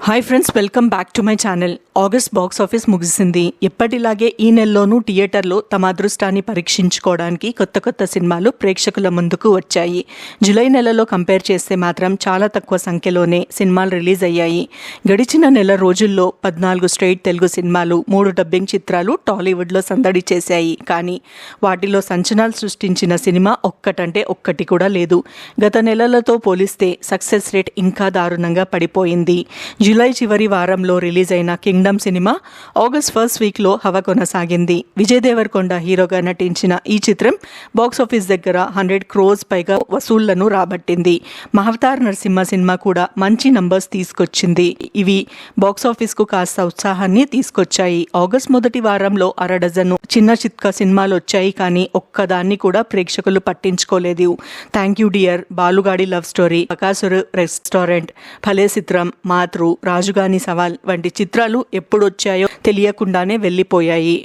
Hi friends, welcome back to my channel. August box office ముగిసింది. ఎప్పటిలాగే ఈ నెలలోనూ థియేటర్లో తమ అదృష్టాన్ని పరీక్షించుకోవడానికి కొత్త కొత్త సినిమాలు ప్రేక్షకుల ముందుకు వచ్చాయి. జూలై నెలలో కంపేర్ చేస్తే మాత్రం చాలా తక్కువ సంఖ్యలోనే సినిమాలు రిలీజ్ అయ్యాయి. గడిచిన నెల రోజుల్లో 14 స్ట్రైట్ తెలుగు సినిమాలు, 3 డబ్బింగ్ చిత్రాలు టాలీవుడ్లో సందడి చేశాయి. కానీ వాటిలో సంచలనాలు సృష్టించిన సినిమా ఒక్కటంటే ఒక్కటి కూడా లేదు. గత నెలలతో పోలిస్తే సక్సెస్ రేట్ ఇంకా దారుణంగా పడిపోయింది. జూలై చివరి వారంలో రిలీజ్ అయిన కింగ్డమ్ సినిమా ఆగస్ట్ ఫస్ట్ వీక్లో హవా కొనసాగింది. విజయ్ దేవరకొండ హీరోగా నటించిన ఈ చిత్రం బాక్సాఫీస్ దగ్గర 100 crores పైగా వసూళ్లను రాబట్టింది. మహవతార్ నరసింహ సినిమా కూడా మంచి నంబర్స్ తీసుకొచ్చింది. ఇవి బాక్సాఫీస్కు కాస్త ఉత్సాహాన్ని తీసుకొచ్చాయి. ఆగస్ట్ మొదటి వారంలో 1/2 డజన్ చిన్న చిత్క సినిమాలు వచ్చాయి. కానీ ఒక్కదాన్ని కూడా ప్రేక్షకులు పట్టించుకోలేదు. థ్యాంక్ యూ డియర్, బాలుగాడి లవ్ స్టోరీ, బకాసుర్ రెస్టారెంట్, భలే చిత్రం, మాతృ, రాజుగాని సవాల్ వంటి చిత్రాలు ఎప్పుడొచ్చాయో తెలియకుండానే వెళ్ళిపోయాయి.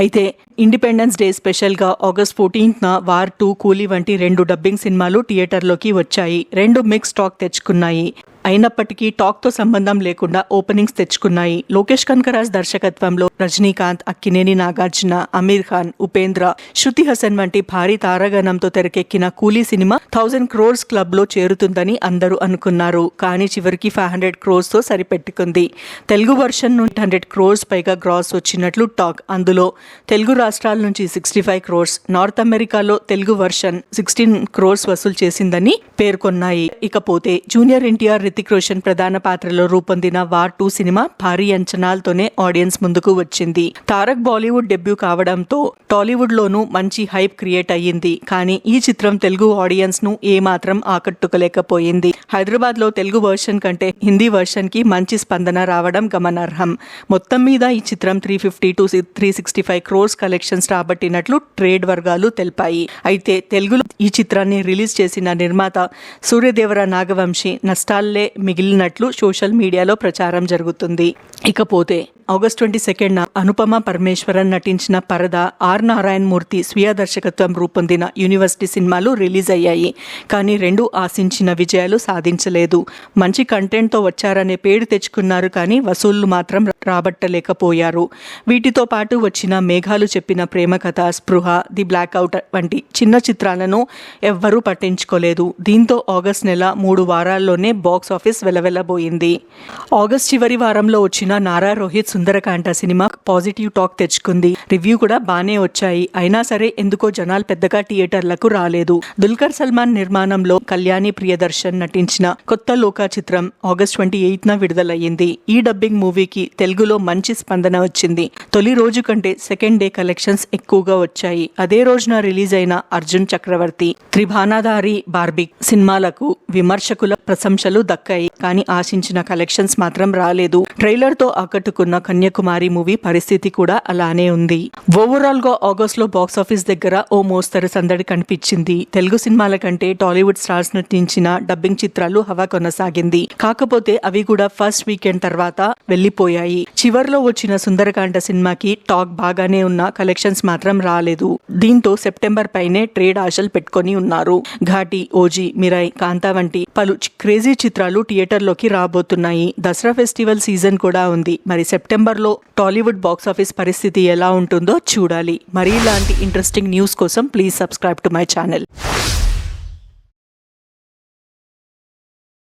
అయితే ఇండిపెండెన్స్ డే స్పెషల్గా ఆగస్ట్ 14న వార్ 2, కూలీ వంటి 2 డబ్బింగ్ సినిమాలు థియేటర్లోకి వచ్చాయి. 2 మిక్స్ టాక్ తెచ్చుకున్నాయి. అయినప్పటికీ టాక్తో సంబంధం లేకుండా ఓపెనింగ్స్ తెచ్చుకున్నాయి. లోకేష్ కనకరాజ్ దర్శకత్వంలో రజనీకాంత్, అక్కినేని నాగార్జున, అమీర్ ఖాన్, ఉపేంద్ర, శృతి హాసన్ వంటి భారీ తారాగణంతో తెరకెక్కిన కూలీ సినిమా 1000 crores క్లబ్లో చేరుతుందని అందరూ అనుకున్నారు. కానీ చివరికి 500 crores సరిపెట్టుకుంది. తెలుగు వర్షన్ నుండి 100 crores పైగా గ్రాస్ వచ్చినట్లు టాక్. అందులో తెలుగు రాష్ట్రాల నుంచి 65 crores, నార్త్ అమెరికాలో తెలుగు వర్షన్ 16 crores వసూలు చేసిందని పేర్కొన్నాయి. ఇకపోతే జూనియర్ ఎన్టీఆర్, రితిక్ రోషన్ ప్రధాన పాత్రలో రూపొందిన వార్ 2 సినిమా భారీ అంచనాలతోనే ఆడియన్స్ ముందుకు వచ్చింది. తారక్ బాలీవుడ్ డెబ్యూ కావడంతో టాలీవుడ్ లోనూ మంచి హైప్ క్రియేట్ అయ్యింది. కానీ ఈ చిత్రం తెలుగు ఆడియన్స్ ను ఏమాత్రం ఆకట్టుకోలేకపోయింది. హైదరాబాద్ లో తెలుగు వర్షన్ కంటే హిందీ వర్షన్ కి మంచి స్పందన రావడం గమనార్హం. మొత్తం మీద ఈ చిత్రం 350 to 365 crores కలెక్షన్స్ రాబట్టినట్లు ట్రేడ్ వర్గాలు తెలిపాయి. అయితే తెలుగులో ఈ చిత్రాన్ని రిలీజ్ చేసిన నిర్మాత సూర్యదేవర నాగవంశి నష్టాలే మిగిలినట్లు సోషల్ మీడియాలో ప్రచారం జరుగుతుంది. ఇకపోతే ఆగస్ట్ 22న అనుపమ పరమేశ్వరన్ నటించిన పరదా, ఆర్ నారాయణ మూర్తి స్వీయ దర్శకత్వం రూపొందిన యూనివర్సిటీ సినిమాలు రిలీజ్ అయ్యాయి. కానీ 2 ఆశించిన విజయాలు సాధించలేదు. మంచి కంటెంట్తో వచ్చారనే పేరు తెచ్చుకున్నారు, కానీ వసూళ్లు మాత్రం రాబట్టలేకపోయారు. వీటితో పాటు వచ్చిన మేఘాలు చెప్పిన ప్రేమ కథ, స్పృహ, ది బ్లాక్అవుట్ వంటి చిన్న చిత్రాలను ఎవ్వరూ పట్టించుకోలేదు. దీంతో ఆగస్ట్ నెల 3 వారాల్లోనే బాక్స్ ఆఫీస్ వెలవెలబోయింది. ఆగస్ట్ చివరి వారంలో వచ్చిన Nara Rohit Sundarakanda cinema positive talk తెచ్చుకుంది. రివ్యూ కూడా బానే వచ్చాయి. అయినా సరే ఎందుకో జనాలు పెద్దగా థియేటర్లకు రాలేదు. దుల్కర్ సల్మాన్ నిర్మాణంలో కళ్యాణి ప్రియదర్శన్ నటించిన కొత్త లోకా చిత్రం ఆగస్ట్ 28న విడుదలయ్యింది. ఈ డబ్బింగ్ మూవీకి తెలుగులో మంచి స్పందన వచ్చింది. తొలి రోజు కంటే సెకండ్ డే కలెక్షన్స్ ఎక్కువగా వచ్చాయి. అదే రోజున రిలీజ్ అయిన అర్జున్ చక్రవర్తి, త్రిభానాధారి బార్బీ సినిమాలకు విమర్శకుల ప్రశంసలు దక్కాయి. కానీ ఆశించిన కలెక్షన్స్ మాత్రం రాలేదు. ట్రైలర్ తో ఆకట్టుకున్న కన్యాకుమారి మూవీ పరిస్థితి కూడా అలానే ఉంది. ఓవరాల్ గా ఆగస్ట్ లో బాక్స్ ఆఫీస్ దగ్గర ఓ మోస్తరు సందడి కనిపించింది. తెలుగు సినిమాల కంటే టాలీవుడ్ స్టార్స్ నటించిన డబ్బింగ్ చిత్రాలు హవా కొనసాగింది. కాకపోతే అవి కూడా ఫస్ట్ వీకెండ్ తర్వాత వెళ్లిపోయాయి. చివర్లో వచ్చిన సుందరకాండ సినిమాకి టాక్ బాగానే ఉన్న కలెక్షన్స్ మాత్రం రాలేదు. దీంతో సెప్టెంబర్ పైనే ట్రేడ్ ఆశలు పెట్టుకుని ఉన్నారు. ఘాటి, ఓజీ, మిరాయ్, కాంతా వంటి పలు క్రేజీ చిత్రాలు థియేటర్లోకి రాబోతున్నాయి. దసరా ఫెస్టివల్ సీజన్ కూడా ఉంది. మరి సెప్టెంబర్లో టాలీవుడ్ బాక్స్ ఆఫీస్ పరిస్థితి ఎలా ఉంటుందో చూడాలి. మరి ఇలాంటి ఇంట్రెస్టింగ్ న్యూస్ కోసం please subscribe to my channel.